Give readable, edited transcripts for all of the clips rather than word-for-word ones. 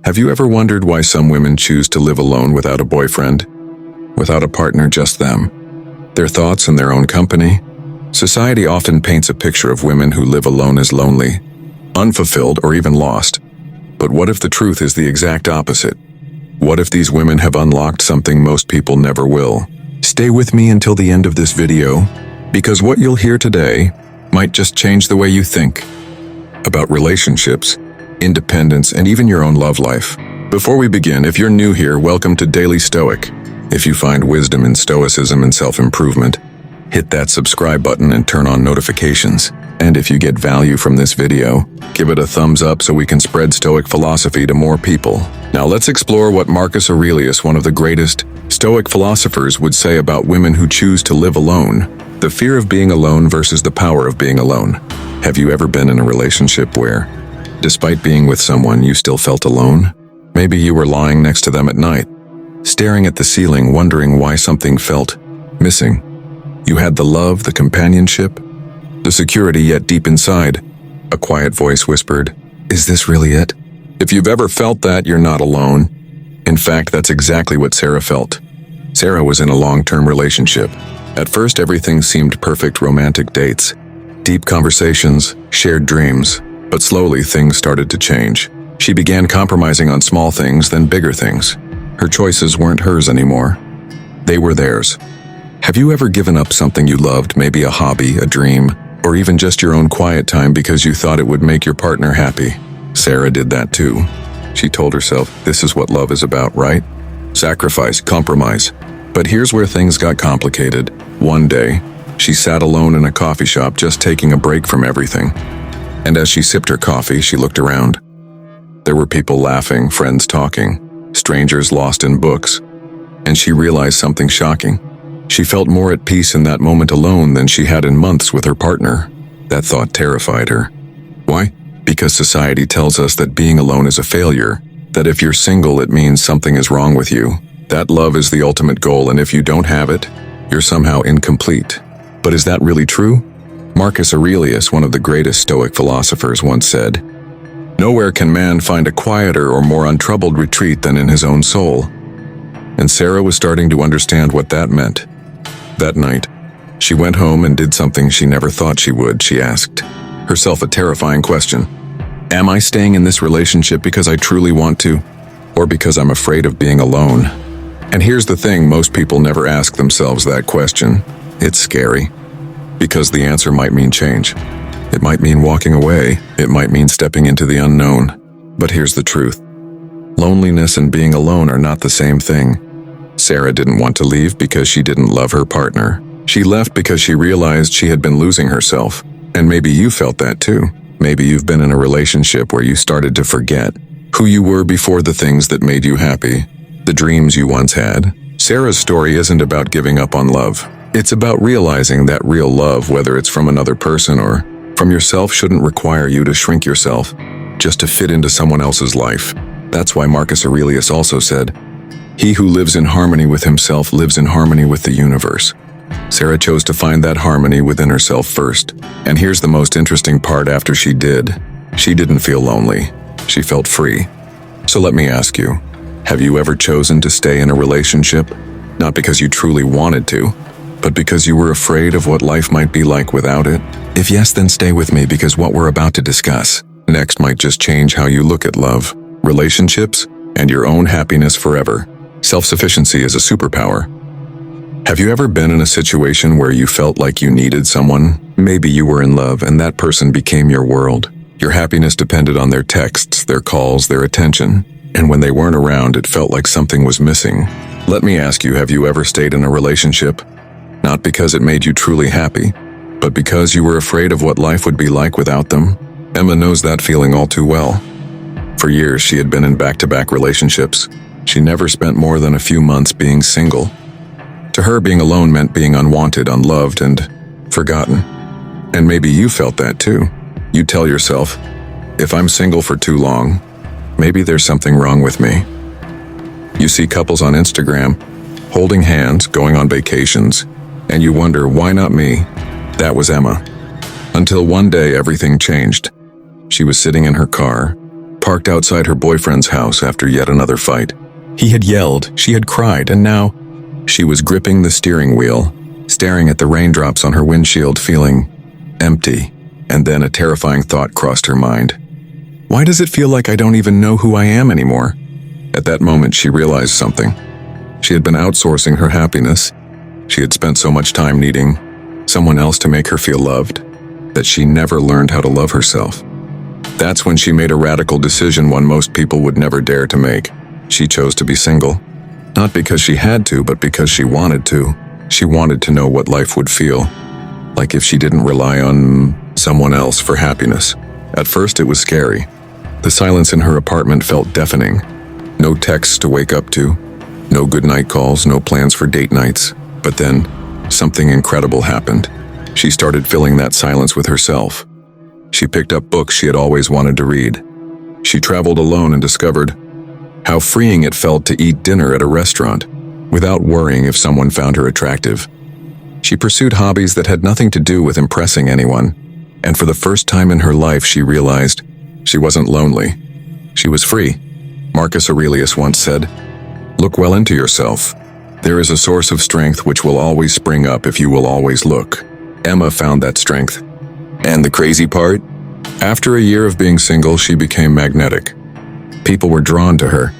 Have you ever wondered why some women choose to live alone without a boyfriend? Without a partner, just them? Their thoughts and their own company? Society often paints a picture of women who live alone as lonely, unfulfilled, or even lost. But what if the truth is the exact opposite? What if these women have unlocked something most people never will? Stay with me until the end of this video, because what you'll hear today might just change the way you think about relationships, independence, and even your own love life. Before we begin, if you're new here, welcome to Daily Stoic. If you find wisdom in Stoicism and self-improvement, hit that subscribe button and turn on notifications. And if you get value from this video, give it a thumbs up so we can spread Stoic philosophy to more people. Now let's explore what Marcus Aurelius, one of the greatest Stoic philosophers, would say about women who choose to live alone. The fear of being alone versus the power of being alone. Have you ever been in a relationship where, despite being with someone, you still felt alone? Maybe you were lying next to them at night, staring at the ceiling, wondering why something felt missing. You had the love, the companionship, the security, yet deep inside, a quiet voice whispered, "Is this really it?" If you've ever felt that, you're not alone. In fact, that's exactly what Sarah felt. Sarah was in a long-term relationship. At first, everything seemed perfect: romantic dates, deep conversations, shared dreams. But slowly, things started to change. She began compromising on small things, then bigger things. Her choices weren't hers anymore. They were theirs. Have you ever given up something you loved, maybe a hobby, a dream, or even just your own quiet time because you thought it would make your partner happy? Sarah did that too. She told herself, this is what love is about, right? Sacrifice, compromise. But here's where things got complicated. One day, she sat alone in a coffee shop, just taking a break from everything. And as she sipped her coffee, she looked around. There were people laughing, friends talking, strangers lost in books. And she realized something shocking. She felt more at peace in that moment alone than she had in months with her partner. That thought terrified her. Why? Because society tells us that being alone is a failure, that if you're single, it means something is wrong with you, that love is the ultimate goal, and if you don't have it, you're somehow incomplete. But is that really true? Marcus Aurelius, one of the greatest Stoic philosophers, once said, "Nowhere can man find a quieter or more untroubled retreat than in his own soul." And Sarah was starting to understand what that meant. That night, she went home and did something she never thought she would. She asked herself a terrifying question. Am I staying in this relationship because I truly want to, or because I'm afraid of being alone? And here's the thing, most people never ask themselves that question. It's scary, because the answer might mean change. It might mean walking away. It might mean stepping into the unknown. But here's the truth. Loneliness and being alone are not the same thing. Sarah didn't want to leave because she didn't love her partner. She left because she realized she had been losing herself. And maybe you felt that too. Maybe you've been in a relationship where you started to forget who you were before, the things that made you happy, the dreams you once had. Sarah's story isn't about giving up on love. It's about realizing that real love, whether it's from another person or from yourself, shouldn't require you to shrink yourself just to fit into someone else's life. That's why Marcus Aurelius also said, "He who lives in harmony with himself lives in harmony with the universe." Sarah chose to find that harmony within herself first. And here's the most interesting part: after she did, she didn't feel lonely. She felt free. So let me ask you, have you ever chosen to stay in a relationship, not because you truly wanted to, but because you were afraid of what life might be like without it? If yes, then stay with me, because what we're about to discuss next might just change how you look at love, relationships, and your own happiness forever. Self-sufficiency is a superpower. Have you ever been in a situation where you felt like you needed someone? Maybe you were in love and that person became your world. Your happiness depended on their texts, their calls, their attention. And when they weren't around, it felt like something was missing. Let me ask you, have you ever stayed in a relationship, not because it made you truly happy, but because you were afraid of what life would be like without them? Emma knows that feeling all too well. For years, she had been in back-to-back relationships. She never spent more than a few months being single. To her, being alone meant being unwanted, unloved, and forgotten. And maybe you felt that too. You tell yourself, if I'm single for too long, maybe there's something wrong with me. You see couples on Instagram, holding hands, going on vacations, and you wonder, why not me? That was Emma. Until one day, everything changed. She was sitting in her car, parked outside her boyfriend's house after yet another fight. He had yelled, she had cried, and now she was gripping the steering wheel, staring at the raindrops on her windshield, feeling empty. And then a terrifying thought crossed her mind. Why does it feel like I don't even know who I am anymore? At that moment, she realized something. She had been outsourcing her happiness. She had spent so much time needing someone else to make her feel loved that she never learned how to love herself. That's when she made a radical decision, one most people would never dare to make. She chose to be single, not because she had to, but because she wanted to. She wanted to know what life would feel like if she didn't rely on someone else for happiness. At first, it was scary. The silence in her apartment felt deafening. No texts to wake up to, no goodnight calls, no plans for date nights. But then, something incredible happened. She started filling that silence with herself. She picked up books she had always wanted to read. She traveled alone and discovered how freeing it felt to eat dinner at a restaurant without worrying if someone found her attractive. She pursued hobbies that had nothing to do with impressing anyone, and for the first time in her life she realized she wasn't lonely. She was free. Marcus Aurelius once said, "Look well into yourself. There is a source of strength which will always spring up if you will always look." Emma found that strength. And the crazy part? After a year of being single, she became magnetic. People were drawn to her.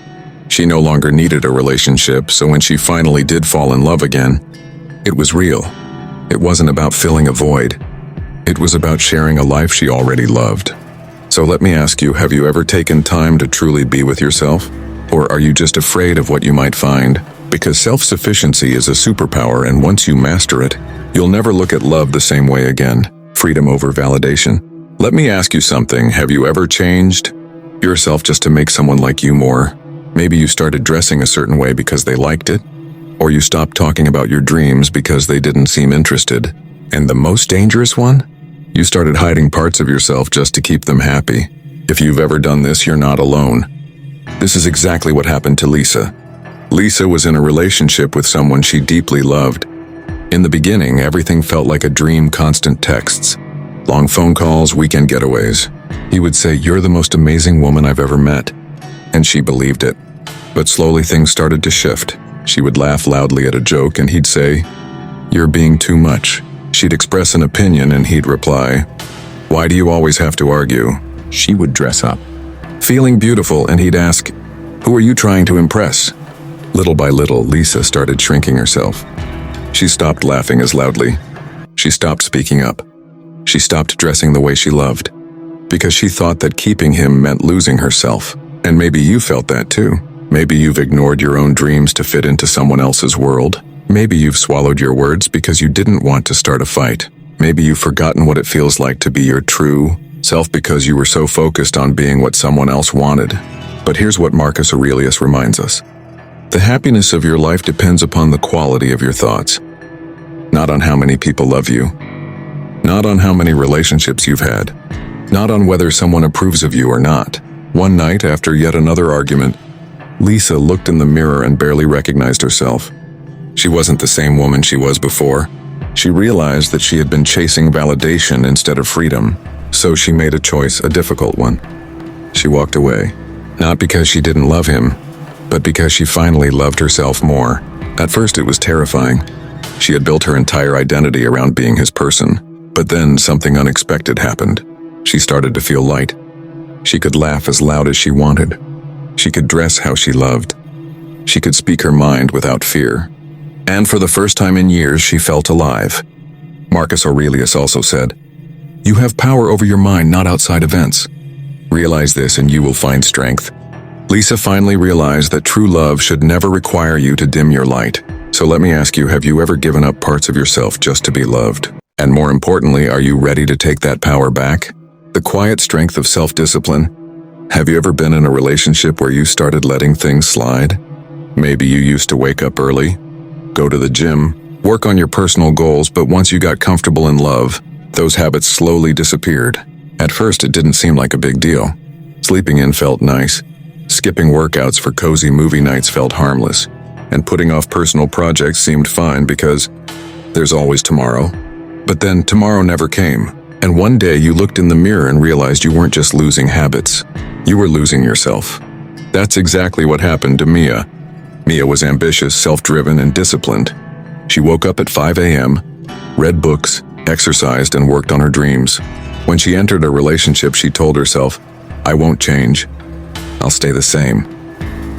She no longer needed a relationship, so when she finally did fall in love again, it was real. It wasn't about filling a void. It was about sharing a life she already loved. So let me ask you, have you ever taken time to truly be with yourself? Or are you just afraid of what you might find? Because self-sufficiency is a superpower, and once you master it, you'll never look at love the same way again. Freedom over validation. Let me ask you something. Have you ever changed yourself just to make someone like you more? Maybe you started dressing a certain way because they liked it, or you stopped talking about your dreams because they didn't seem interested. And the most dangerous one? You started hiding parts of yourself just to keep them happy. If you've ever done this, you're not alone. This is exactly what happened to Lisa. Lisa was in a relationship with someone she deeply loved. In the beginning, everything felt like a dream, constant texts, long phone calls, weekend getaways. He would say, "You're the most amazing woman I've ever met." And she believed it. But slowly things started to shift. She would laugh loudly at a joke and he'd say, "You're being too much." She'd express an opinion and he'd reply, "Why do you always have to argue?" She would dress up, feeling beautiful, and he'd ask, "Who are you trying to impress?" Little by little, Lisa started shrinking herself. She stopped laughing as loudly. She stopped speaking up. She stopped dressing the way she loved, because she thought that keeping him meant losing herself. And maybe you felt that too. Maybe you've ignored your own dreams to fit into someone else's world. Maybe you've swallowed your words because you didn't want to start a fight. Maybe you've forgotten what it feels like to be your true self because you were so focused on being what someone else wanted. But here's what Marcus Aurelius reminds us. The happiness of your life depends upon the quality of your thoughts, not on how many people love you, not on how many relationships you've had, not on whether someone approves of you or not. One night, after yet another argument, Lisa looked in the mirror and barely recognized herself. She wasn't the same woman she was before. She realized that she had been chasing validation instead of freedom. So she made a choice, a difficult one. She walked away, not because she didn't love him, but because she finally loved herself more. At first it was terrifying. She had built her entire identity around being his person. But then something unexpected happened. She started to feel light. She could laugh as loud as she wanted. She could dress how she loved. She could speak her mind without fear. And for the first time in years, she felt alive. Marcus Aurelius also said, "You have power over your mind, not outside events. Realize this and you will find strength." Lisa finally realized that true love should never require you to dim your light. So let me ask you, have you ever given up parts of yourself just to be loved? And more importantly, are you ready to take that power back? The quiet strength of self-discipline. Have you ever been in a relationship where you started letting things slide? Maybe you used to wake up early, go to the gym, work on your personal goals, but once you got comfortable in love, those habits slowly disappeared. At first, it didn't seem like a big deal. Sleeping in felt nice. Skipping workouts for cozy movie nights felt harmless. And putting off personal projects seemed fine because there's always tomorrow. But then tomorrow never came. And one day you looked in the mirror and realized you weren't just losing habits. You were losing yourself. That's exactly what happened to Mia. Mia was ambitious, self-driven, and disciplined. She woke up at 5 a.m., read books, exercised, and worked on her dreams. When she entered a relationship, she told herself, "I won't change. I'll stay the same."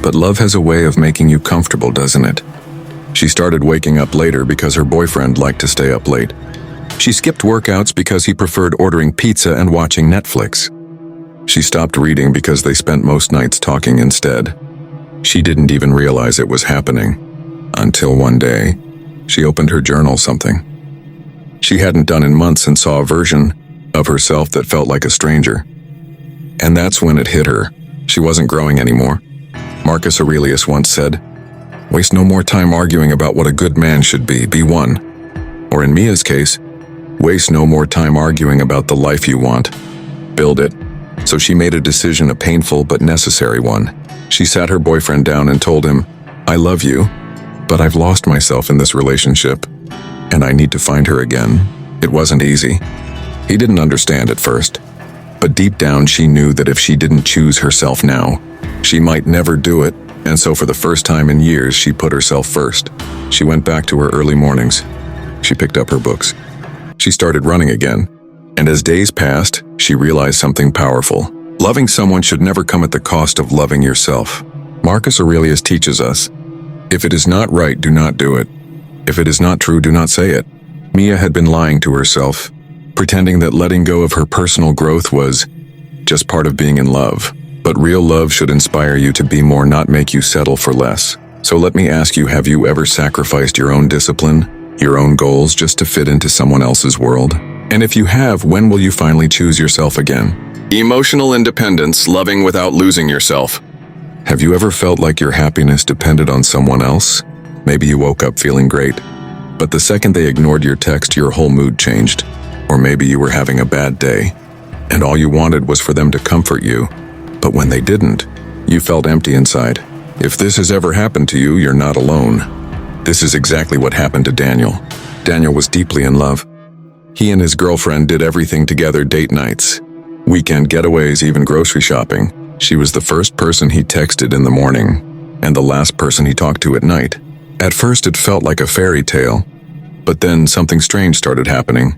But love has a way of making you comfortable, doesn't it? She started waking up later because her boyfriend liked to stay up late. She skipped workouts because he preferred ordering pizza and watching Netflix. She stopped reading because they spent most nights talking instead. She didn't even realize it was happening. Until one day, she opened her journal something she hadn't done in months and saw a version of herself that felt like a stranger. And that's when it hit her. She wasn't growing anymore. Marcus Aurelius once said, "Waste no more time arguing about what a good man should be one." Or in Mia's case, waste no more time arguing about the life you want. Build it. So she made a decision, a painful but necessary one. She sat her boyfriend down and told him, "I love you, but I've lost myself in this relationship, and I need to find her again." It wasn't easy. He didn't understand at first, but deep down she knew that if she didn't choose herself now, she might never do it, and so for the first time in years, she put herself first. She went back to her early mornings. She picked up her books. She started running again, and as days passed, she realized something powerful. Loving someone should never come at the cost of loving yourself. Marcus Aurelius teaches us, "If it is not right, do not do it. If it is not true, do not say it." Mia had been lying to herself, pretending that letting go of her personal growth was just part of being in love. But real love should inspire you to be more, not make you settle for less. So let me ask you, have you ever sacrificed your own discipline, your own goals, just to fit into someone else's world? And if you have, when will you finally choose yourself again? Emotional independence, loving without losing yourself. Have you ever felt like your happiness depended on someone else? Maybe you woke up feeling great, but the second they ignored your text, your whole mood changed. Or maybe you were having a bad day, and all you wanted was for them to comfort you. But when they didn't, you felt empty inside. If this has ever happened to you, you're not alone. This is exactly what happened to Daniel. Daniel was deeply in love. He and his girlfriend did everything together: date nights, weekend getaways, even grocery shopping. She was the first person he texted in the morning, and the last person he talked to at night. At first it felt like a fairy tale, but then something strange started happening.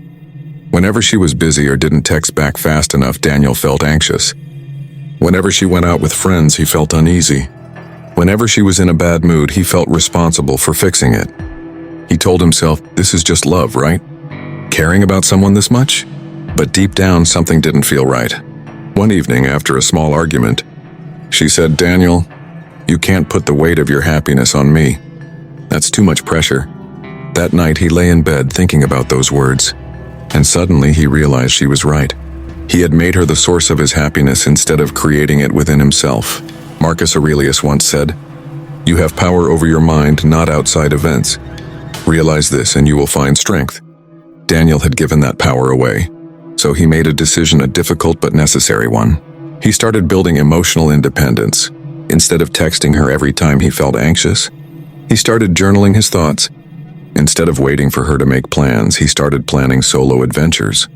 Whenever she was busy or didn't text back fast enough, Daniel felt anxious. Whenever she went out with friends, he felt uneasy. Whenever she was in a bad mood, he felt responsible for fixing it. He told himself, "This is just love, right? Caring about someone this much?" But deep down, something didn't feel right. One evening, after a small argument, she said, "Daniel, you can't put the weight of your happiness on me. That's too much pressure." That night, he lay in bed thinking about those words, and suddenly he realized she was right. He had made her the source of his happiness instead of creating it within himself. Marcus Aurelius once said, "You have power over your mind, not outside events. Realize this and you will find strength." Daniel had given that power away, so he made a decision, a difficult but necessary one. He started building emotional independence. Instead of texting her every time he felt anxious, he started journaling his thoughts. Instead of waiting for her to make plans, he started planning solo adventures.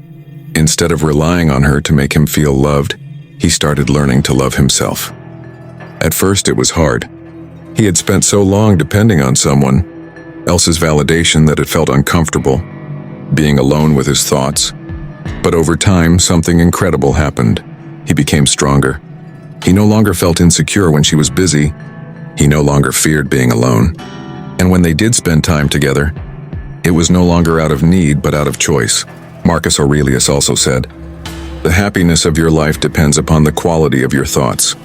Instead of relying on her to make him feel loved, he started learning to love himself. At first it was hard. He had spent so long depending on someone else's validation that it felt uncomfortable, being alone with his thoughts. But over time, something incredible happened. He became stronger. He no longer felt insecure when she was busy. He no longer feared being alone. And when they did spend time together, it was no longer out of need but out of choice. Marcus Aurelius also said, "The happiness of your life depends upon the quality of your thoughts."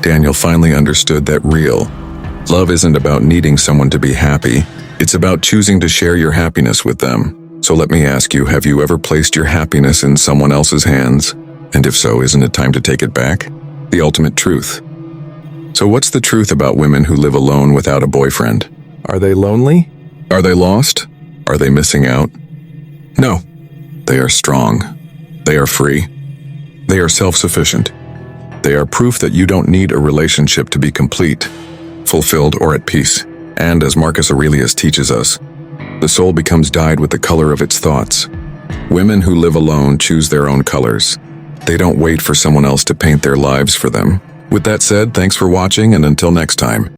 Daniel finally understood that real love isn't about needing someone to be happy. It's about choosing to share your happiness with them. So let me ask you, have you ever placed your happiness in someone else's hands? And if so, isn't it time to take it back? The ultimate truth. So what's the truth about women who live alone without a boyfriend? Are they lonely? Are they lost? Are they missing out? No. They are strong. They are free. They are self-sufficient. They are proof that you don't need a relationship to be complete, fulfilled, or at peace. And as Marcus Aurelius teaches us, the soul becomes dyed with the color of its thoughts. Women who live alone choose their own colors. They don't wait for someone else to paint their lives for them. With that said, thanks for watching, and until next time.